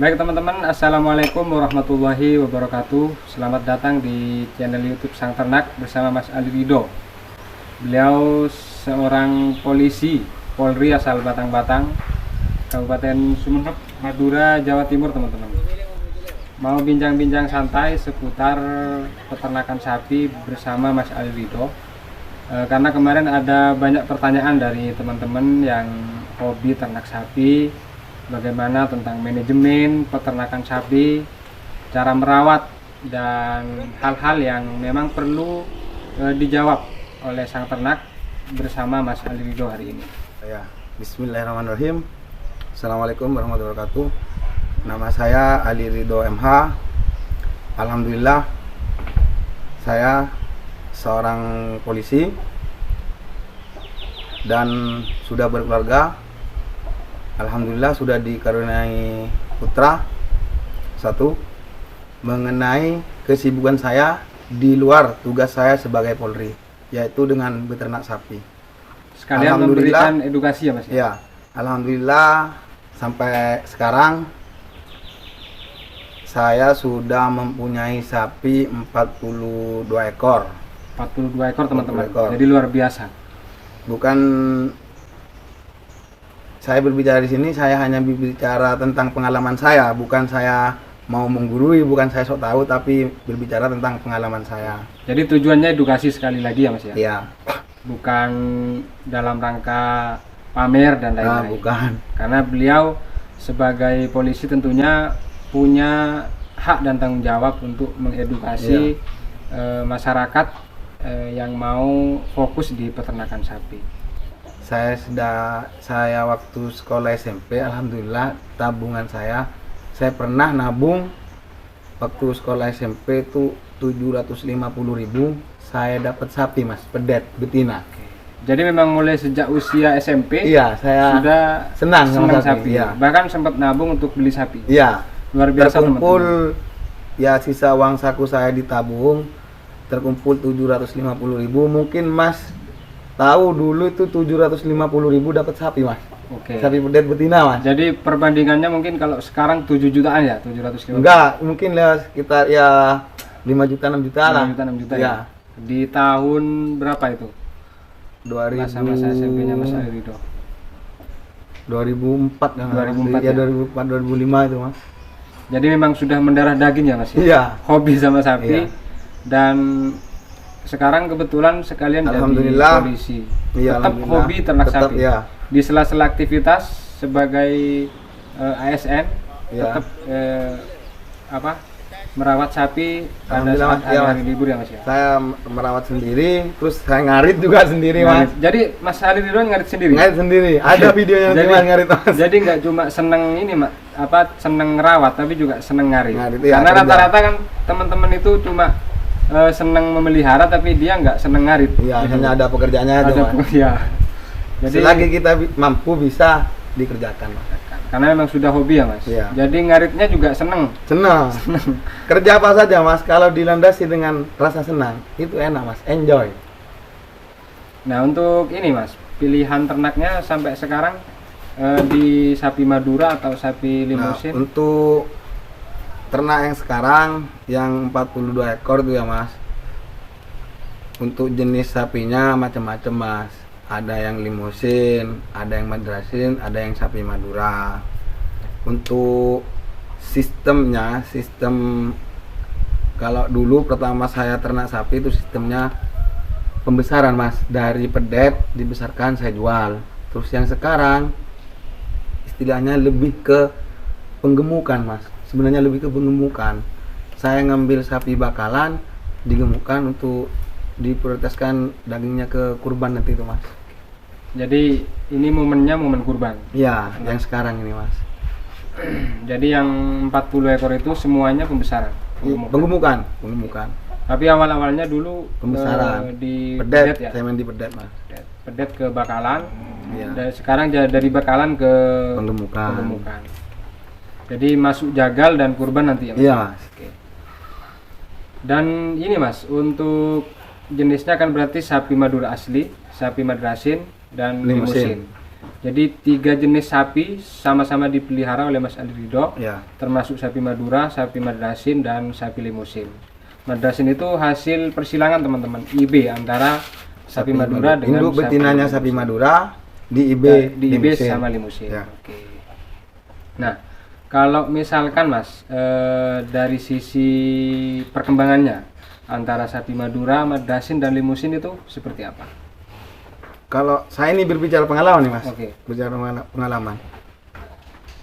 Baik teman-teman, Assalamualaikum warahmatullahi wabarakatuh. Selamat datang di channel YouTube Sang Ternak bersama Mas Ali Ridho. Beliau seorang polisi Polri asal Batang-Batang, Kabupaten Sumeneb, Madura, Jawa Timur teman-teman. Mau bincang-bincang santai seputar peternakan sapi bersama Mas Ali Ridho. Karena kemarin ada banyak pertanyaan dari teman-teman yang hobi ternak sapi, bagaimana tentang manajemen peternakan sapi, cara merawat, dan hal-hal yang memang perlu dijawab oleh sang ternak bersama Mas Ali Ridho hari ini. Ya, Bismillahirrahmanirrahim. Assalamualaikum warahmatullahi wabarakatuh. Nama saya Ali Ridho MH. Alhamdulillah, saya seorang polisi dan sudah berkeluarga. Alhamdulillah sudah dikaruniai putra satu. Mengenai kesibukan saya di luar tugas saya sebagai Polri, yaitu dengan beternak sapi. Sekalian memberikan edukasi ya Mas? Ya, alhamdulillah sampai sekarang saya sudah mempunyai sapi 42 ekor. 42 ekor teman-teman. Jadi luar biasa. Bukan saya berbicara di sini, saya hanya berbicara tentang pengalaman saya, bukan saya mau menggurui, bukan saya sok tahu, tapi berbicara tentang pengalaman saya. Jadi tujuannya edukasi sekali lagi ya Mas ya? Iya. Bukan dalam rangka pamer dan lain-lain. Nah, bukan. Karena beliau sebagai polisi tentunya punya hak dan tanggung jawab untuk mengedukasi masyarakat yang mau fokus di peternakan sapi. Saya waktu sekolah SMP, alhamdulillah tabungan saya pernah nabung waktu sekolah SMP itu 750.000, saya dapat sapi Mas, pedet betina. Jadi memang mulai sejak usia SMP saya sudah senang sama sapi. Ya. Bahkan sempat nabung untuk beli sapi. Iya. Luar biasa terkumpul teman-teman. Ya sisa uang saku saya ditabung, terkumpul 750.000. Mungkin Mas tahu dulu itu 750.000 dapat sapi Mas. Oke. Sapi pedet betina Mas. Jadi perbandingannya mungkin kalau sekarang 7 jutaan ya, 750. Enggak, mungkin ya sekitar ya 5 juta 6 juta lah. 5 juta 6 juta ya. Di tahun berapa itu? 2000 masa SMP-nya Mas Ali Ridho. 2004 kan. 2004 ya 2004 2005 itu Mas. Jadi memang sudah mendarah daging ya Mas? Iya. Hobi sama sapi. Iya. Dan sekarang kebetulan sekalian jadi polisi. Iya, tetap hobi ternak sapi. Ya. Di sela-sela aktivitas sebagai ASN tetap merawat sapi pada saat hari libur ya Mas ya. Saya merawat sendiri, terus saya ngarit juga sendiri Mas. Jadi Mas Ali Ridho ngarit sendiri? Ngarit sendiri. Ada videonya cuma ngarit Mas. Jadi nggak cuma seneng ini seneng ngerawat, tapi juga seneng ngarit. Ya, karena rata-rata kan teman-teman itu cuma seneng memelihara tapi dia nggak seneng ngarit. Iya, hanya ada pekerjaannya itu Mas. Iya. Jadi selagi kita mampu bisa dikerjakan Mas. Karena memang sudah hobi ya Mas. Iya. Jadi ngaritnya juga seneng. Senang. Kerja apa saja Mas, kalau dilandasi dengan rasa senang, itu enak Mas, enjoy. Nah untuk ini Mas, pilihan ternaknya sampai sekarang di sapi Madura atau sapi limusin? Nah, untuk ternak yang sekarang yang 42 ekor itu ya Mas, untuk jenis sapinya macam-macam Mas. Ada yang limusin, ada yang madrasin, ada yang sapi Madura. Untuk sistem kalau dulu pertama saya ternak sapi itu sistemnya pembesaran Mas, dari pedet dibesarkan saya jual. Terus yang sekarang istilahnya lebih ke penggemukan Mas. Sebenarnya lebih ke penggemukan. Saya ngambil sapi bakalan, digemukkan untuk diprioritaskan dagingnya ke kurban nanti itu Mas. Jadi ini momennya momen kurban? Iya, yang sekarang ini Mas. Jadi yang 40 ekor itu semuanya pembesaran? Penggemukan. Tapi awal-awalnya dulu pembesaran di pedet ya? Saya main di pedet Mas. Pedet ke bakalan, ya. Sekarang dari bakalan ke penggemukan. Jadi masuk jagal dan kurban nanti ya Mas? Iya. Oke. Dan ini Mas, untuk jenisnya kan berarti sapi Madura asli, sapi madrasin, dan limusin. Jadi 3 jenis sapi sama-sama dipelihara oleh Mas Ali Ridho, Ya. termasuk sapi Madura, sapi Madrasin, dan sapi Limusin. Madrasin itu hasil persilangan teman-teman, IB antara sapi Madura dengan induk betinanya sapi Madura di IB di IB Limusin. sama Limusin. Ya. Oke. Nah, kalau misalkan Mas dari sisi perkembangannya antara sapi Madura, Madrasin, dan Limusin itu seperti apa? Kalau saya ini berbicara pengalaman nih Mas. Oke. Bicara pengalaman.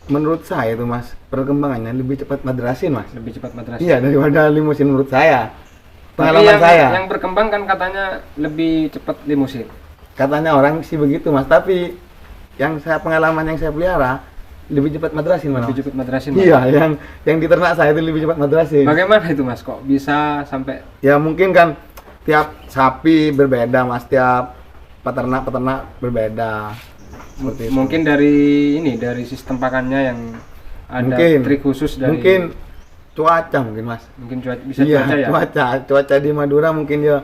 Menurut saya itu Mas, perkembangannya lebih cepat Madrasin Mas. Lebih cepat Madrasin. Iya, daripada Limusin menurut saya. Tapi Pengalaman saya. yang berkembang kan katanya lebih cepat Limusin. Katanya orang sih begitu Mas, tapi pengalaman yang saya pelihara lebih cepat Madrasin Mas. Lebih cepat Madrasin. Mas. Iya, yang di ternak saya itu lebih cepat Madrasin. Bagaimana itu Mas, kok bisa sampai Ya mungkin kan tiap sapi berbeda Mas, tiap peternak berbeda. Seperti itu. mungkin dari sistem pakannya yang ada Mungkin. trik khusus dari Mungkin cuaca mungkin Mas. mungkin bisa Iya, cuaca ya. cuaca di Madura mungkin dia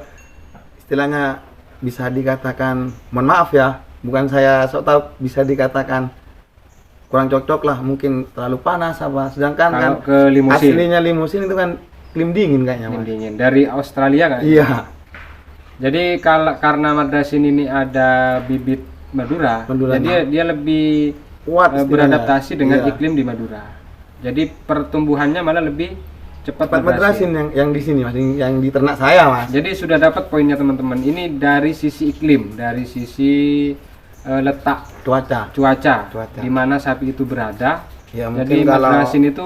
istilahnya bisa dikatakan, mohon maaf ya, bukan saya sok tahu, bisa dikatakan kurang cocok lah, mungkin terlalu panas apa. Sedangkan Kalau kan ke Limusin, aslinya Limusin itu kan iklim dingin kayaknya Mas. dingin dari Australia kan. Iya, Jadi karena Madrasin ini ada bibit Madura, Maduranya. jadi dia lebih kuat istilahnya. beradaptasi dengan Iya. iklim di Madura. Jadi pertumbuhannya malah lebih cepat Cepat Madrasin yang di sini Mas, yang di ternak saya Mas. Jadi sudah dapat poinnya teman-teman. Ini dari sisi iklim, dari sisi letak Cuaca. cuaca, Cuaca. di mana sapi itu berada. Ya Jadi mungkin kalau Madrasin itu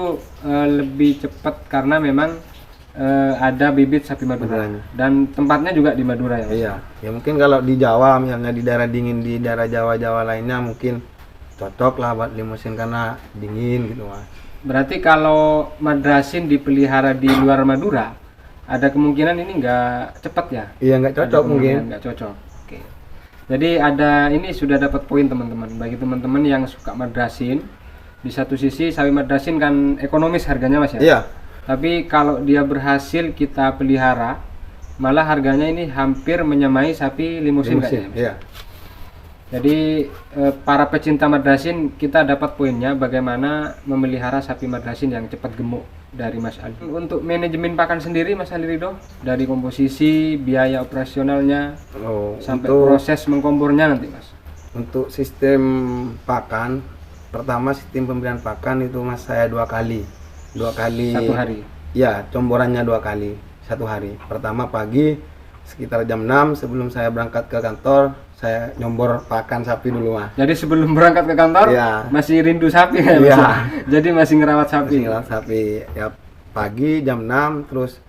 lebih cepat karena memang ada bibit sapi Madura Maduranya. dan tempatnya juga di Madura ya Mas? iya, ya mungkin kalau di Jawa misalnya di daerah dingin, di daerah Jawa lainnya mungkin cocok lah buat Limusin karena dingin gitu Mas. Berarti kalau Madrasin dipelihara di luar Madura, ada kemungkinan ini nggak cepat ya? Iya nggak Ada cocok kemungkinan mungkin. nggak cocok. Oke. Jadi ini sudah dapat poin teman-teman. Bagi teman-teman yang suka Madrasin, di satu sisi sapi Madrasin kan ekonomis harganya Mas ya. Iya, Tapi kalau dia berhasil kita pelihara, malah harganya ini hampir menyamai sapi Limusin kayaknya, Mas. Iya. Jadi para pecinta Madrasin, kita dapat poinnya bagaimana memelihara sapi Madrasin yang cepat gemuk dari Mas Ali. Untuk manajemen pakan sendiri Mas Ali Ridho, dari komposisi, biaya operasionalnya, Oh, sampai untuk proses mengkompornya nanti Mas. untuk sistem pakan, pertama sistem pemberian pakan itu Mas saya 2 kali. 2 kali. Satu hari. Ya, comborannya 2 kali satu hari. Pertama pagi sekitar jam 6 sebelum saya berangkat ke kantor, saya nyombor pakan sapi dulu Mas. Jadi sebelum berangkat ke kantor, Iya. masih rindu sapi ya Mas? Iya. Jadi masih ngerawat sapi. Tinggal sapi ya pagi jam 6 terus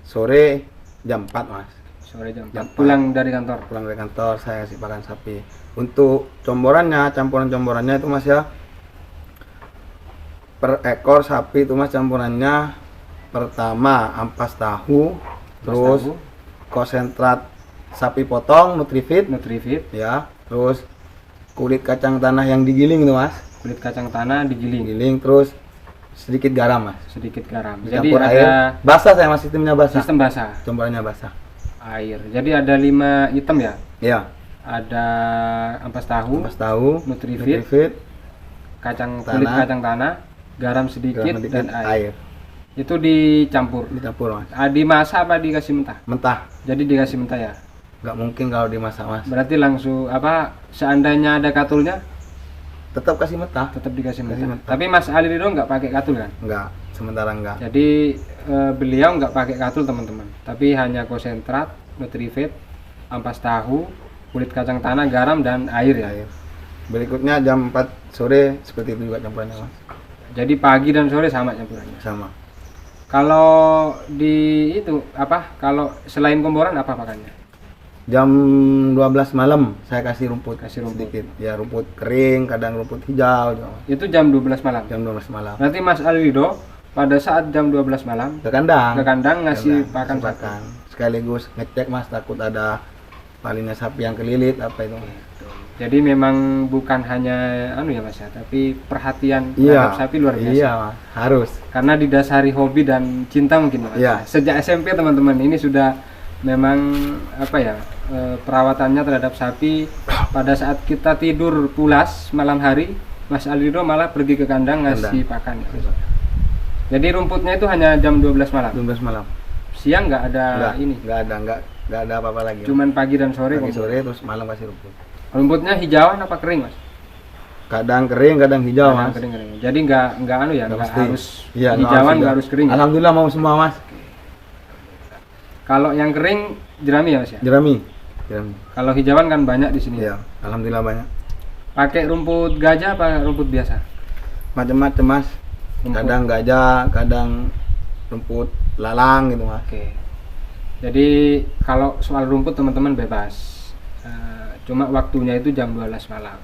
sore jam 4 Mas. Sore jam Jam 4 pulang dari kantor. Pulang dari kantor saya kasih pakan sapi. Untuk campuran comborannya itu Mas ya, per ekor sapi itu Mas campurannya pertama ampas tahu, terus tahu. konsentrat sapi potong Nutrifit Nutrifit, ya, terus kulit kacang tanah yang digiling itu Mas, kulit kacang tanah digiling, digiling, terus sedikit garam Mas, sedikit garam. Jadi dicampur ada air basah, saya Mas, sistemnya basah, sistem basah, campurannya basah. air. Jadi ada 5 item ya. Ya, Ada ampas tahu, ampas tahu, Nutrifit, kulit Tanah. kacang tanah, garam sedikit, garam sedikit, dan air. Itu dicampur. dicampur Mas, Dimasak apa dikasih mentah? mentah. Jadi dikasih mentah ya. Nggak mungkin kalau dimasak Mas, Berarti langsung seandainya ada katulnya tetap kasih mentah. tetap dikasih Kasih mentah. mentah. Tapi Mas Ali Ridho nggak pakai katul kan? Enggak, sementara enggak. Jadi beliau nggak pakai katul teman-teman, tapi hanya konsentrat, Nutrifit, ampas tahu, kulit kacang tanah, garam, dan air ya. Air. Berikutnya jam 4 sore seperti itu juga campurannya Mas. Jadi pagi dan sore sama campurannya. Sama. Kalau kalau selain komboran apa pakannya? Jam 12 malam saya kasih rumput, Kasih rumput. sedikit. Ya rumput kering, kadang rumput hijau juga, Mas. Itu jam 12 malam. Jam 12 malam. Berarti Mas Ali Ridho pada saat jam 12 malam Ke kandang. ke kandang ngasih Kandang, pakan ngasih sapi. Sekaligus ngecek Mas, takut ada palinnya sapi yang kelilit apa itu. Jadi memang bukan hanya ya Mas ya, tapi perhatian Iya. terhadap sapi luar biasa. Iya, Mas. Harus. Karena didasari hobi dan cinta mungkin Mas. Iya. Sejak SMP teman-teman ini sudah memang apa ya, perawatannya terhadap sapi pada saat kita tidur pulas malam hari, Mas Aldido malah pergi ke kandang ngasih pakan. Jadi rumputnya itu hanya jam 12 malam. 12 malam. Siang nggak ada Nggak ada apa-apa lagi. Cuman pagi dan sore. Pagi sore terus malam kasih rumput. Rumputnya hijauan apa kering, Mas? Kadang kering, kadang hijau, Mas. Kering. Jadi nggak anu ya, nggak harus hijauan, nggak harus kering. Alhamdulillah mau semua, Mas. Kalau yang kering jerami ya, Mas ya? Jerami. Kalau hijauan kan banyak di sini. Iya, alhamdulillah banyak. Pakai rumput gajah apa rumput biasa? Macam-macam, Mas. Kadang gajah, kadang rumput lalang gitu, Mas. Oke. Jadi kalau soal rumput teman-teman bebas. Cuma waktunya itu jam 12 malam.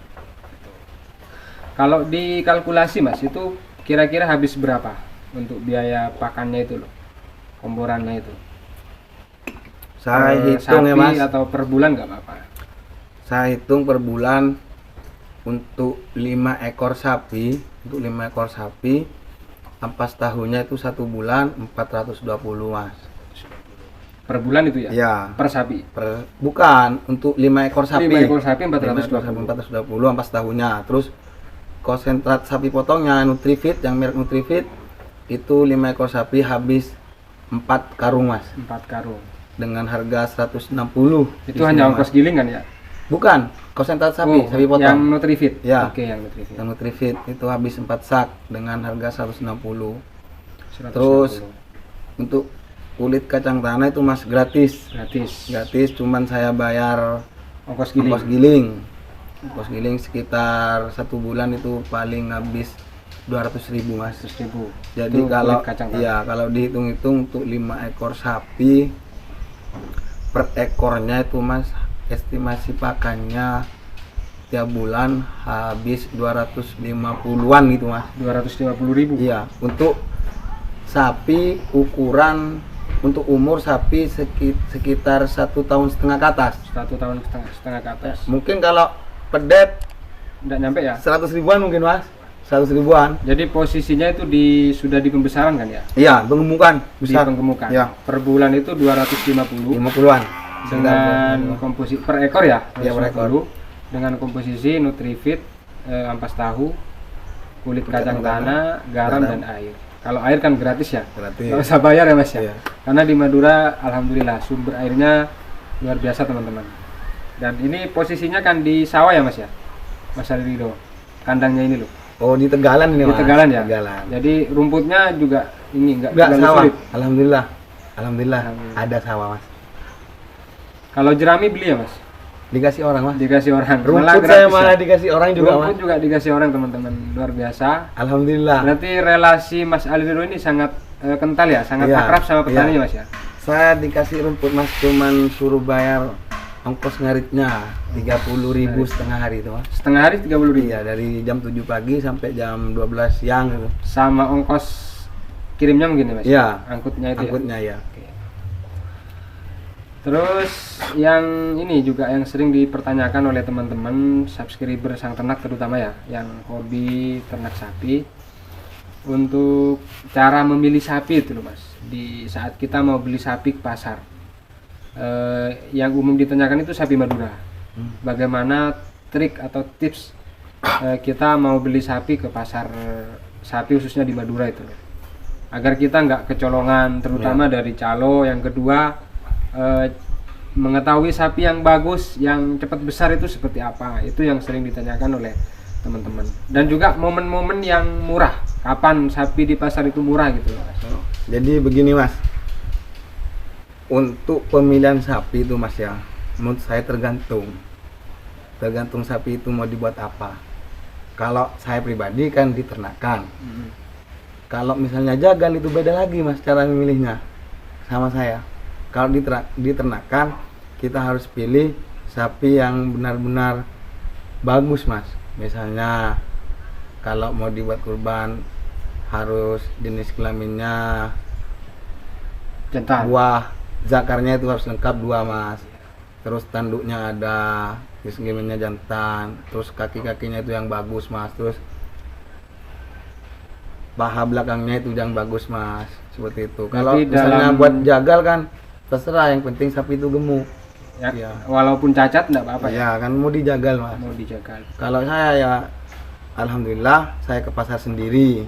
Kalau dikalkulasi, Mas, itu kira-kira habis berapa untuk biaya pakannya itu loh, komborannya itu? Saya hitung ya, Mas. Atau per bulan nggak apa-apa? Saya hitung per bulan untuk 5 ekor sapi, ampas tahunya itu 1 bulan 420, Mas. Per bulan itu ya? Iya. Per sapi? Bukan, untuk 5 ekor sapi. 5 ekor sapi 420 ampas tahunya. Terus konsentrat sapi potongnya Nutrifit, yang merek Nutrifit itu 5 ekor sapi habis 4 karung, Mas. 4 karung. Dengan harga 160. Itu hanya ongkos giling kan ya? Bukan, konsentrat sapi, sapi potong. Yang Nutrifit? Ya. Oke, yang Nutrifit. Yang Nutrifit itu habis 4 sak dengan harga 160. 160. Terus untuk kulit kacang tanah itu, Mas, gratis, cuman saya bayar ongkos giling sekitar 1 bulan itu paling habis 200.000, Mas. 200.000. Jadi kalau dihitung-hitung untuk 5 ekor sapi per ekornya itu, Mas, estimasi pakannya tiap bulan habis 250-an gitu, Mas. 250.000. Iya, untuk sapi ukuran untuk umur sapi sekitar 1,5 tahun ke atas. 1,5 tahun ke atas. Mungkin kalau pedet enggak nyampe ya? 100.000-an mungkin, Mas. 100.000-an. Jadi posisinya itu sudah di pembesaran kan ya? Iya, penggemukan besar. Di penggemukan. Ya. Per bulan itu 250-an. Dengan komposisi per ekor ya? Iya, per ekor. Dengan komposisi Nutrifit, ampas tahu, kulit kacang tanah, garam dan air. Kalau air kan gratis ya? Gratis. Nggak usah bayar ya, Mas ya? Iya. Karena di Madura alhamdulillah sumber airnya luar biasa, teman-teman. Dan ini posisinya kan di sawah ya, Mas ya? Mas Aldido. Kandangnya ini loh. Oh, di Tegalan ini, Mas. Di Tegalan ya? Tegalan. Jadi rumputnya juga ini enggak sawah. sulit. Alhamdulillah ada sawah, Mas. Kalau jerami beli ya, Mas? Dikasih orang, Mas. Dikasih orang. Rumput saya malah dikasih orang juga, Rumput Mas. juga dikasih orang, teman-teman. Luar biasa. Alhamdulillah. Berarti relasi Mas Aldido ini sangat kental ya, sangat akrab sama petani, Mas ya? Saya dikasih rumput, Mas, cuman suruh bayar ongkos ngaritnya 30.000 setengah hari itu, Mas. Setengah hari 30.000. Iya, dari jam 7 pagi sampai jam 12 siang gitu. Sama ongkos kirimnya mungkin ya, Mas? Iya. Angkutnya itu. Angkutnya ya. Oke. Terus yang ini juga yang sering dipertanyakan oleh teman-teman subscriber Sang Ternak terutama ya, yang hobi ternak sapi, untuk cara memilih sapi itu loh, Mas. Di saat kita mau beli sapi ke pasar, yang umum ditanyakan itu sapi Madura. Bagaimana trik atau tips kita mau beli sapi ke pasar sapi khususnya di Madura itu, agar kita nggak kecolongan, terutama dari calo. Yang kedua, mengetahui sapi yang bagus, yang cepat besar itu seperti apa, itu yang sering ditanyakan oleh teman-teman. Dan juga momen-momen yang murah, kapan sapi di pasar itu murah gitu, Mas. Jadi begini, Mas, untuk pemilihan sapi itu, Mas, ya, menurut saya tergantung sapi itu mau dibuat apa. Kalau saya pribadi kan diternakan. Kalau misalnya jagal itu beda lagi, Mas, cara memilihnya sama saya. Kalau diternakan kita harus pilih sapi yang benar-benar bagus, Mas. Misalnya kalau mau dibuat kurban harus jenis kelaminnya jantan, buah zakarnya itu harus lengkap 2, Mas. Terus tanduknya ada, jenis kelaminnya jantan, terus kaki-kakinya itu yang bagus, Mas. Terus paha belakangnya itu yang bagus, Mas. Seperti itu. Kalau misalnya buat jagal kan terserah, yang penting sapi itu gemuk. Ya, Iya. walaupun cacat enggak apa-apa ya. Ya kan mau dijagal mas. Mau dijaga. Kalau saya ya alhamdulillah saya ke pasar sendiri.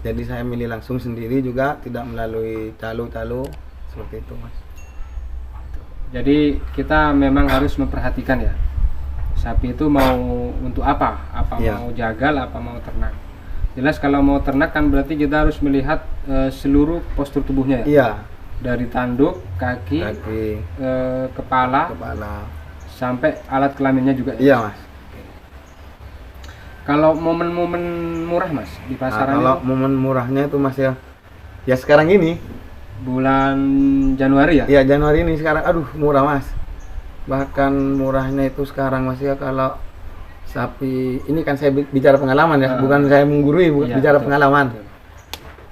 Jadi saya milih langsung sendiri juga, tidak melalui calo-calo seperti itu mas. Jadi kita memang harus memperhatikan ya. Sapi itu mau untuk apa? Apa Iya. mau jagal, apa mau ternak. Jelas kalau mau ternak kan berarti kita harus melihat seluruh postur tubuhnya ya. Iya. Dari tanduk, kaki, kepala, sampai alat kelaminnya juga. Iya mas. Kalau momen-momen murah mas di Nah, pasaran kalau itu momen murahnya itu mas ya sekarang ini, bulan Januari ya? ya Januari ini sekarang, aduh murah mas. Bahkan murahnya itu sekarang mas ya, kalau sapi ini kan saya bicara pengalaman ya, bukan saya menggurui, Iya, bicara betul, pengalaman. betul.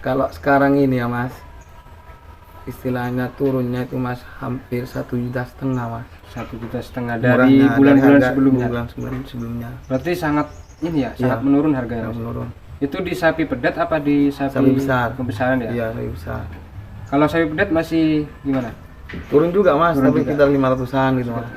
Kalau sekarang ini ya mas, istilahnya turunnya itu mas hampir 1,5 juta mas. 1,5 juta dari Murahnya, bulan-bulan harga sebelumnya. sebelumnya Berarti sangat ini ya, Iya, sangat menurun harganya. yang Mas. menurun. Itu di sapi pedet apa di sapi, Sapi besar. pembesaran ya? Iya, lebih besar. Kalau sapi pedet masih gimana? Turun juga mas, Turun tapi juga. kita 500-an gitu mas.